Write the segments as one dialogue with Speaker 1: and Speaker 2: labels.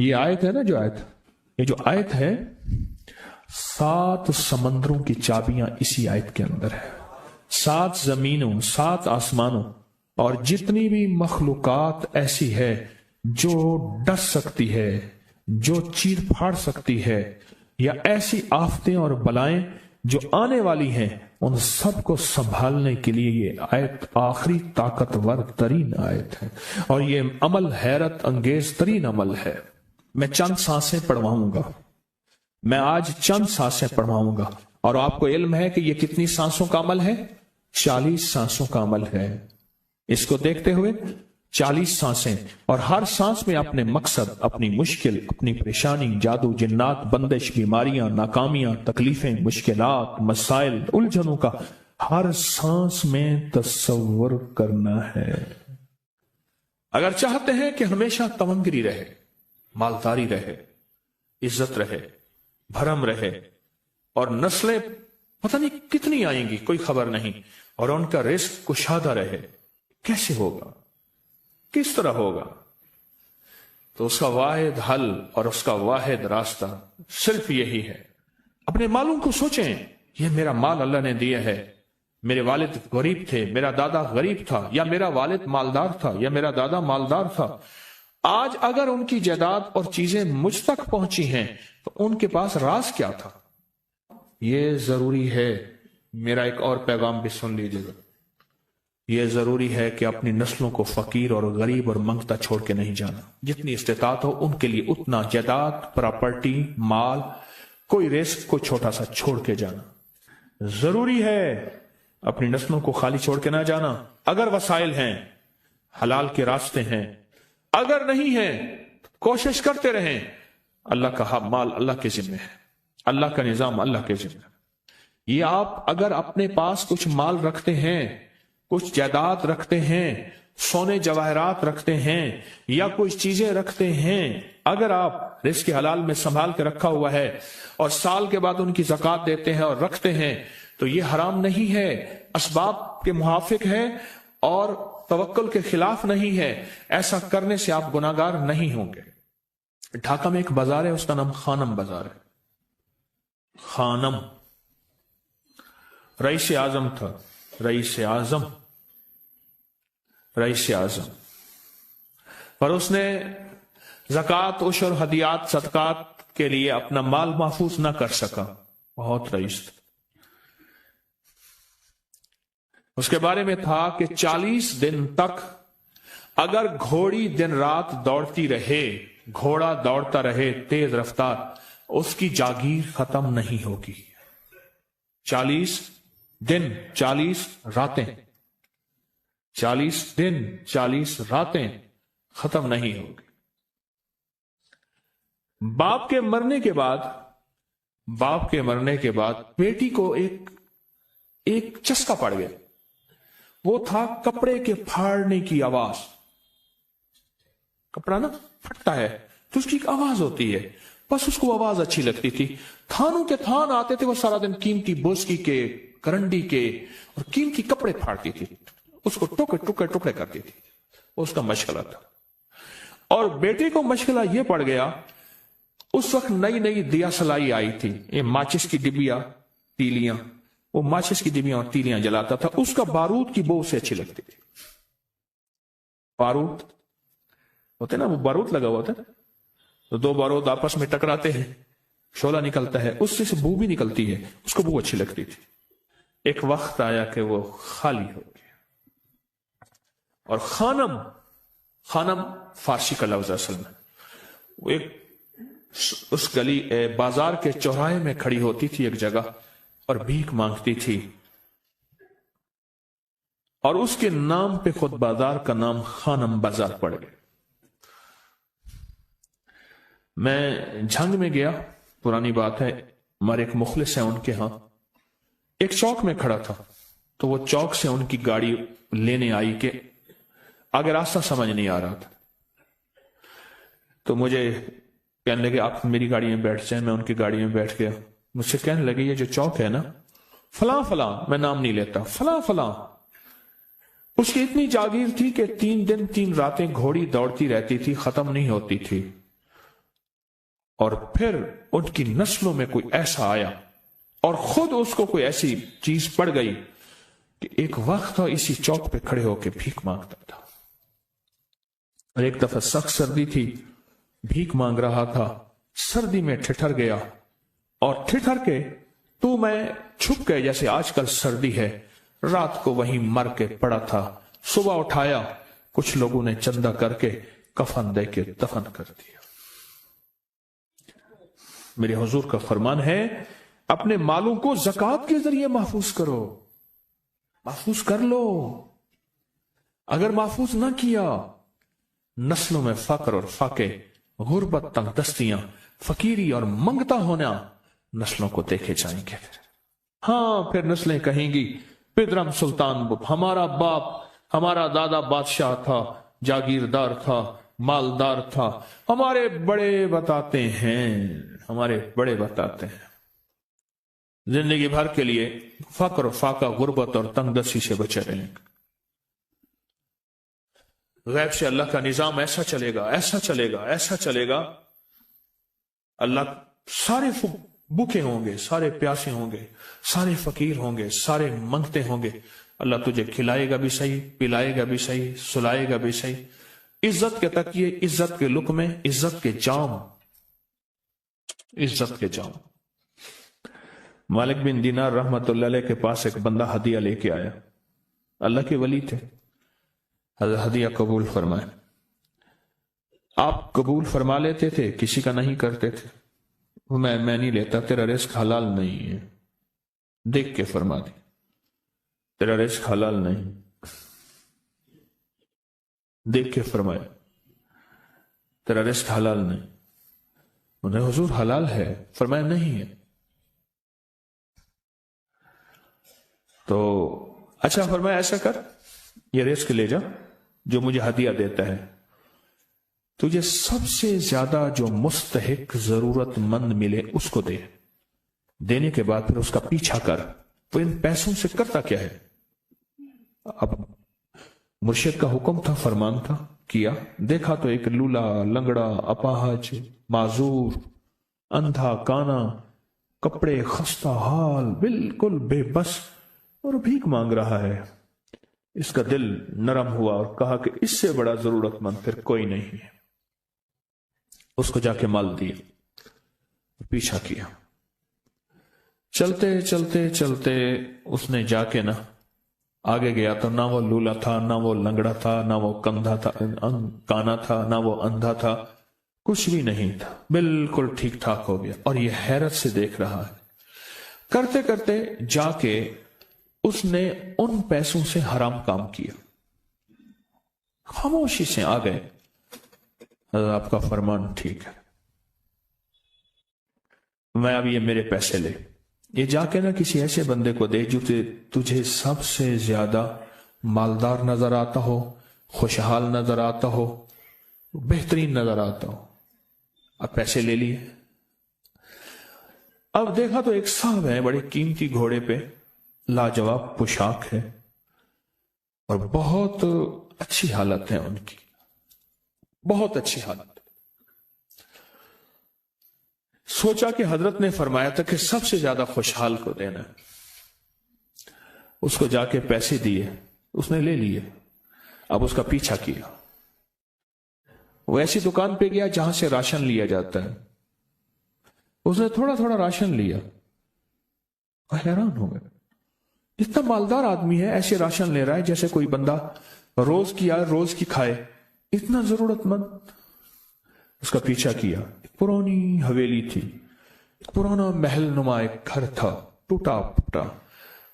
Speaker 1: یہ آیت ہے نا، یہ جو آیت ہے 7 سمندروں کی چابیاں اسی آیت کے اندر ہے. 7 زمینوں، 7 آسمانوں اور جتنی بھی مخلوقات ایسی ہے جو ڈس سکتی ہے، جو چیر پھاڑ سکتی ہے، یا ایسی آفتیں اور بلائیں جو آنے والی ہیں، ان سب کو سنبھالنے کے لیے یہ آیت آخری طاقتور ترین آیت ہے. اور یہ عمل حیرت انگیز ترین عمل ہے. میں چند سانسیں پڑھواؤں گا، میں آج چند سانسیں پڑھواؤں گا، اور آپ کو علم ہے کہ یہ کتنی سانسوں کا عمل ہے؟ 40 سانسوں کا عمل ہے. اس کو دیکھتے ہوئے 40 سانسیں، اور ہر سانس میں اپنے مقصد، اپنی مشکل، اپنی پریشانی، جادو، جنات، بندش، بیماریاں، ناکامیاں، تکلیفیں، مشکلات، مسائل، الجھنوں کا ہر سانس میں تصور کرنا ہے. اگر چاہتے ہیں کہ ہمیشہ تمنگری رہے، مالداری رہے، عزت رہے، بھرم رہے، اور نسلیں پتہ نہیں کتنی آئیں گی کوئی خبر نہیں، اور ان کا رزق کشادہ رہے، کیسے ہوگا؟ کس طرح ہوگا؟ تو اس کا واحد حل اور اس کا واحد راستہ صرف یہی ہے. اپنے مالوں کو سوچیں، یہ میرا مال اللہ نے دیا ہے. میرے والد غریب تھے، میرا دادا غریب تھا، یا میرا والد مالدار تھا، یا میرا دادا مالدار تھا. آج اگر ان کی جائیداد اور چیزیں مجھ تک پہنچی ہیں تو ان کے پاس راز کیا تھا؟ یہ ضروری ہے. میرا ایک اور پیغام بھی سن لیجیے گا. یہ ضروری ہے کہ اپنی نسلوں کو فقیر اور غریب اور منگتا چھوڑ کے نہیں جانا. جتنی استطاعت ہو ان کے لیے اتنا جائیداد، پراپرٹی، مال، کوئی رزق، کوئی چھوٹا سا چھوڑ کے جانا ضروری ہے. اپنی نسلوں کو خالی چھوڑ کے نہ جانا. اگر وسائل ہیں، حلال کے راستے ہیں، اگر نہیں ہیں کوشش کرتے رہیں. اللہ کا مال اللہ کے ذمہ ہے، اللہ کا نظام اللہ کے ذمہ ہے. یہ آپ اگر اپنے پاس کچھ مال رکھتے ہیں، کچھ جائیداد رکھتے ہیں، سونے جواہرات رکھتے ہیں، یا کچھ چیزیں رکھتے ہیں، اگر آپ رزق حلال میں سنبھال کے رکھا ہوا ہے اور سال کے بعد ان کی زکوٰۃ دیتے ہیں اور رکھتے ہیں، تو یہ حرام نہیں ہے، اسباب کے موافق ہے اور توکل کے خلاف نہیں ہے. ایسا کرنے سے آپ گناہگار نہیں ہوں گے. ڈھاکہ میں ایک بازار ہے، اس کا نام خانم بازار ہے. خانم رئیس اعظم تھا، رئیس اعظم، پر اس نے زکوٰۃ، عشر، ہدیات، صدقات کے لیے اپنا مال محفوظ نہ کر سکا. بہت رئیس تھا. اس کے بارے میں تھا کہ 40 دن تک اگر گھوڑی دن رات دوڑتی رہے، گھوڑا دوڑتا رہے تیز رفتار، اس کی جاگیر ختم نہیں ہوگی. 40 دن 40 راتیں، 40 دن 40 راتیں ختم نہیں ہوگی. باپ کے مرنے کے بعد بیٹی کو ایک چسکا پڑ گیا. وہ تھا کپڑے کے پھاڑنے کی آواز. کپڑا نا پھٹتا ہے تو اس کی ایک آواز ہوتی ہے، بس اس کو آواز اچھی لگتی تھی. تھانوں کے تھان آتے تھے، وہ سارا دن قیمتی بوسکی کے، کرنڈی کے اور قیمتی کپڑے پھاڑتی تھی، اس کو ٹکڑے کرتی تھی. اس کا مشغلہ تھا. اور بیٹے کو مشغلہ یہ پڑ گیا، اس وقت نئی دیا سلائی آئی تھی، یہ ماچس کی ڈبیا، تیلیاں، وہ ماچس کی ڈبیاں اور تیلیاں جلاتا تھا. اس کا بارود کی بو اسے اچھی لگتی تھی. بارود ہوتے نا، وہ بارود لگا ہوا تھا تو 2 بارود آپس میں ٹکراتے ہیں، شعلہ نکلتا ہے، اس سے بو بھی نکلتی ہے، اس کو بو اچھی لگتی تھی. ایک وقت آیا کہ وہ خالی ہو گیا. اور خانم فارسی کا لفظ اصل میں وہ ایک اس گلی بازار کے چوراہے میں کھڑی ہوتی تھی ایک جگہ اور بھیک مانگتی تھی، اور اس کے نام پہ خود بازار کا نام خانم بازار پڑ گیا. میں جھنگ میں گیا، پرانی بات ہے، ہمارے ایک مخلص ہیں، ان کے ہاں ایک چوک میں کھڑا تھا. تو وہ چوک سے ان کی گاڑی لینے آئی کہ آگے راستہ سمجھ نہیں آ رہا تھا. تو مجھے کہنے لگے آپ میری گاڑی میں بیٹھ جائیں. میں ان کی گاڑی میں بیٹھ گیا. مجھ سے کہنے لگے یہ جو چوک ہے نا، فلاں، میں نام نہیں لیتا، فلاں، اس کی اتنی جاگیر تھی کہ 3 دن 3 راتیں گھوڑی دوڑتی رہتی تھی، ختم نہیں ہوتی تھی. اور پھر ان کی نسلوں میں کوئی ایسا آیا اور خود اس کو کوئی ایسی چیز پڑ گئی کہ ایک وقت تھا اسی چوک پہ کھڑے ہو کے بھیک مانگتا تھا. اور ایک دفعہ سخت سردی تھی، بھیک مانگ رہا تھا، سردی میں ٹھٹر گیا اور ٹھٹر کے تو میں چھپ گئے جیسے آج کل سردی ہے. رات کو وہیں مر کے پڑا تھا. صبح اٹھایا، کچھ لوگوں نے چندہ کر کے کفن دے کے دفن کر دیا. میرے حضور کا فرمان ہے اپنے مالوں کو زکوٰۃ کے ذریعے محفوظ کرو. محفوظ کر لو. اگر محفوظ نہ کیا، نسلوں میں فقر اور فاقے، غربت، تنگ دستیاں، فقیری اور منگتا ہونا نسلوں کو دیکھے جائیں گے. ہاں، پھر نسلیں کہیں گی پدرم سلطان ہمارا باپ، ہمارا دادا بادشاہ تھا، جاگیردار تھا، مالدار تھا. ہمارے بڑے بتاتے ہیں زندگی بھر کے لیے فقر و فاقہ، غربت اور تنگ دستی سے بچے رہیں. غیب سے اللہ کا نظام ایسا چلے گا، ایسا چلے گا، ایسا چلے گا. اللہ سارے بھوکے ہوں گے، سارے پیاسے ہوں گے، سارے فقیر ہوں گے، سارے منگتے ہوں گے. اللہ تجھے کھلائے گا بھی صحیح، پلائے گا بھی صحیح، سلائے گا بھی صحیح. عزت کے تکیے، عزت کے لقمے، عزت کے جام، عزت کے جام. مالک بن دینار رحمت اللہ علیہ کے پاس ایک بندہ ہدیہ لے کے آیا. اللہ کے ولی تھے. حضرت ہدیہ قبول فرمائے. آپ قبول فرما لیتے تھے، کسی کا نہیں کرتے تھے. میں نہیں لیتا، تیرا رزق حلال نہیں ہے. دیکھ کے فرما دی، تیرا رزق حلال نہیں. دیکھ کے فرمایا تیرا رزق حلال نہیں. انہیں حضور حلال ہے، فرمایا نہیں ہے. تو اچھا فرمایا ایسا کر، یہ رزق لے جا جو مجھے ہدیہ دیتا ہے. تجھے سب سے زیادہ جو مستحق ضرورت مند ملے اس کو دے. دینے کے بعد پھر اس کا پیچھا کر. وہ ان پیسوں سے کرتا کیا ہے؟ اب مرشد کا حکم تھا، فرمان تھا، کیا. دیکھا تو ایک لولا، لنگڑا، اپاہج، معذور، اندھا، کانا، کپڑے خستہ حال، بالکل بے بس اور بھیک مانگ رہا ہے. اس کا دل نرم ہوا اور کہا کہ اس سے بڑا ضرورت مند پھر کوئی نہیں ہے. اس کو جا کے مال دیا، پیچھا کیا. چلتے چلتے چلتے اس نے جا کے نا آگے گیا تو نہ وہ لولا تھا، نہ وہ لنگڑا تھا، نہ وہ کندھا تھا، کانا تھا، نہ وہ اندھا تھا، کچھ بھی نہیں تھا. بالکل ٹھیک ٹھاک ہو گیا اور یہ حیرت سے دیکھ رہا ہے. کرتے کرتے جا کے اس نے ان پیسوں سے حرام کام کیا. خاموشی سے آ گئے، آپ کا فرمان ٹھیک ہے، میں اب یہ میرے پیسے لے. یہ جا کے نا کسی ایسے بندے کو دے جو تجھے سب سے زیادہ مالدار نظر آتا ہو، خوشحال نظر آتا ہو، بہترین نظر آتا ہو. اب پیسے لے لیے. اب دیکھا تو ایک صاحب ہے، بڑے قیمتی گھوڑے پہ، لاجواب پوشاک ہے اور بہت اچھی حالت ہے ان کی، بہت اچھی حالت. سوچا کہ حضرت نے فرمایا تھا کہ سب سے زیادہ خوشحال کو دینا ہے. اس کو جا کے پیسے دیے، اس نے لے لیے. اب اس کا پیچھا کیا. وہ ایسی دکان پہ گیا جہاں سے راشن لیا جاتا ہے. اس نے تھوڑا تھوڑا راشن لیا. حیران ہو گئے، اتنا مالدار آدمی ہے، ایسے راشن لے رہا ہے جیسے کوئی بندہ روز کی آئے روز کی کھائے. اتنا ضرورت مند. اس کا پیچھا کیا. ایک پرانی حویلی تھی، ایک پرانا محل نما ایک گھر تھا، ٹوٹا پھوٹا.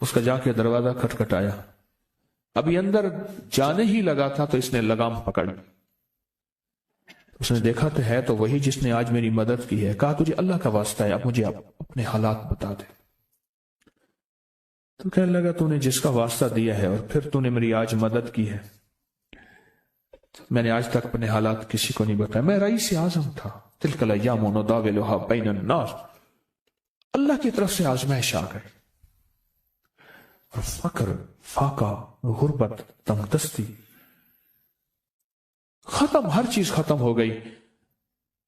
Speaker 1: اس کا جا کے دروازہ کھٹکھٹایا. ابھی اندر جانے ہی لگا تھا تو اس نے لگام پکڑ لی. اس نے دیکھا تو ہے تو وہی جس نے آج میری مدد کی ہے. کہا تجھے اللہ کا واسطہ ہے، اب مجھے اپنے حالات بتا دے. تو کہنے لگا تو نے جس کا واسطہ دیا ہے اور پھر تو نے میری آج مدد کی ہے، میں نے آج تک اپنے حالات کسی کو نہیں بتایا. میں رئیس اعظم تھا. تلک الایام نداولها بین الناس. اللہ کی طرف سے آزمائش آ گئی اور فقر، فاقہ، غربت، تنگ دستی ختم، ہر چیز ختم ہو گئی.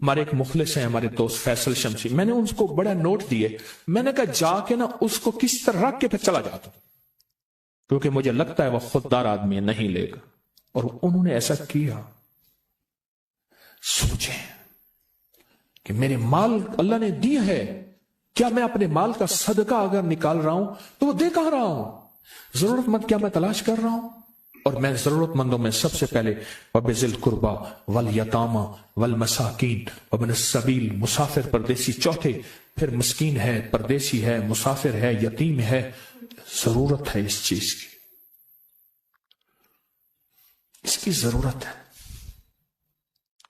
Speaker 1: ہمارے ایک مخلص ہیں ہمارے دوست فیصل شمسی، میں نے ان کو بڑا نوٹ دیے، میں نے کہا جا کے نا اس کو کس طرح رکھ کے پھر چلا جاتا ہوں، کیونکہ مجھے لگتا ہے وہ خوددار آدمی ہے، نہیں لے گا۔ اور انہوں نے ایسا کیا۔ سوچیں کہ میرے مال اللہ نے دیا ہے، کیا میں اپنے مال کا صدقہ اگر نکال رہا ہوں تو وہ دے کہاں رہا ہوں؟ ضرورت مند کیا میں تلاش کر رہا ہوں؟ اور میں ضرورت مندوں میں سب سے پہلے وَبِذِي الْقُرْبَى وَالْيَتَامَى وَالْمَسَاكِينَ وَابْنِ السَّبِيلِ، مسافر پردیسی چوتھے، پھر مسکین ہے، پردیسی ہے، مسافر ہے، یتیم ہے۔ ضرورت ہے اس چیز کی، اس کی ضرورت ہے،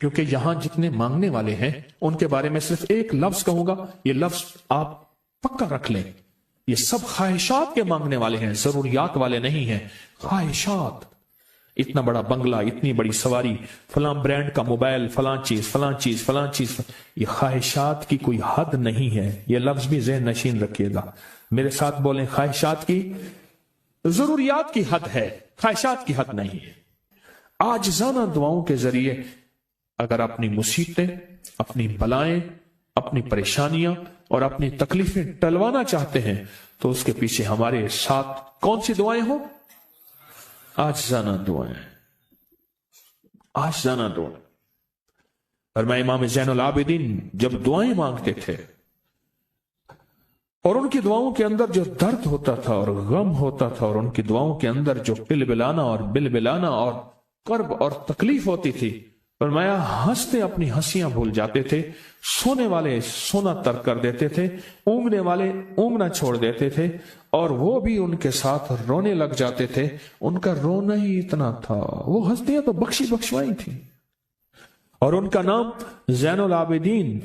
Speaker 1: کیونکہ یہاں جتنے مانگنے والے ہیں ان کے بارے میں صرف ایک لفظ کہوں گا، یہ لفظ آپ پکا رکھ لیں، یہ سب خواہشات کے مانگنے والے ہیں، ضروریات والے نہیں ہیں، خواہشات۔ اتنا بڑا بنگلہ، اتنی بڑی سواری، فلاں برانڈ کا موبائل، فلاں چیز فلاں چیز فلاں چیز، یہ خواہشات کی کوئی حد نہیں ہے، یہ لفظ بھی ذہن نشین رکھیے گا، میرے ساتھ بولیں، خواہشات کی، ضروریات کی حد ہے، خواہشات کی حد نہیں ہے۔ عاجزانہ دعاؤں کے ذریعے اگر اپنی مصیبتیں، اپنی بلائیں، اپنی پریشانیاں اور اپنی تکلیفیں ٹلوانا چاہتے ہیں تو اس کے پیچھے ہمارے ساتھ کون سی دعائیں ہوں؟ عاجزانہ دعائیں، عاجزانہ دعائیں۔ فرمایا امام زین العابدین جب دعائیں مانگتے تھے اور ان کی دعاؤں کے اندر جو درد ہوتا تھا اور غم ہوتا تھا، اور ان کی دعاؤں کے اندر جو بلبلانا اور بلبلانا اور کرب اور تکلیف ہوتی تھی، فرمایا ہنستے اپنی ہنسیاں بھول جاتے تھے، سونے والے سونا ترک کر دیتے تھے، اونگنے والے اونگنا چھوڑ دیتے تھے، اور وہ بھی ان کے ساتھ رونے لگ جاتے تھے۔ ان کا رونا ہی اتنا تھا، وہ ہنسیاں تو بخشی بخشوائی تھی، اور ان کا نام زین العابدین،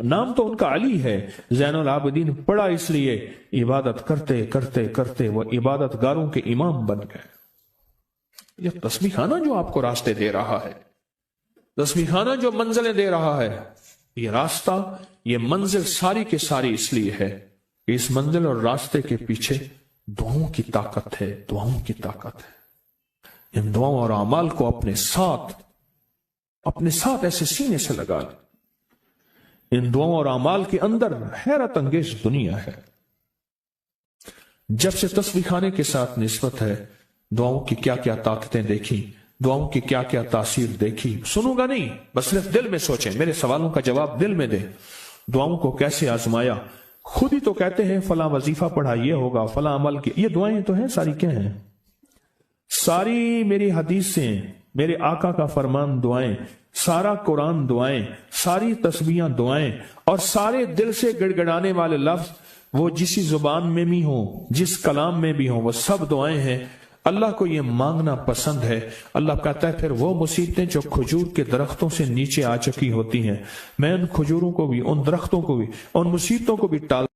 Speaker 1: نام تو ان کا علی ہے، زین العابدین پڑا اس لیے عبادت کرتے کرتے کرتے وہ عبادت گاروں کے امام بن گئے۔ یہ تسبیح خانہ جو آپ کو راستے دے رہا ہے، تسبیح خانہ جو منزلیں دے رہا ہے، یہ راستہ، یہ منزل ساری کے ساری اس لیے ہے کہ اس منزل اور راستے کے پیچھے دعاؤں کی طاقت ہے، دعاؤں کی طاقت ہے۔ ان دعاؤں اور اعمال کو اپنے ساتھ ایسے سینے سے لگا لیں۔ ان دعاؤں اور اعمال کے اندر حیرت انگیز دنیا ہے۔ جب سے تسبیح خانے کے ساتھ نسبت ہے، دعاؤں کی کیا کیا طاقتیں دیکھی، دعاؤں کی کیا کیا تاثیر دیکھی، سنوں گا نہیں، بس صرف دل میں سوچیں، میرے سوالوں کا جواب دل میں دیں۔ دعاؤں کو کیسے آزمایا، خود ہی تو کہتے ہیں فلاں وظیفہ پڑھا یہ ہوگا، فلاں عمل کی، یہ دعائیں تو ہیں ساری، کیا ہیں؟ ساری میری حدیثیں، میرے آقا کا فرمان دعائیں، سارا قرآن دعائیں، ساری تسبیحاں دعائیں، اور سارے دل سے گڑ گڑانے والے لفظ وہ جسی زبان میں بھی ہوں، جس کلام میں بھی ہوں، وہ سب دعائیں ہیں۔ اللہ کو یہ مانگنا پسند ہے۔ اللہ کہتا ہے پھر وہ مصیبتیں جو کھجور کے درختوں سے نیچے آ چکی ہوتی ہیں، میں ان کھجوروں کو بھی، ان درختوں کو بھی، ان مصیبتوں کو بھی ٹال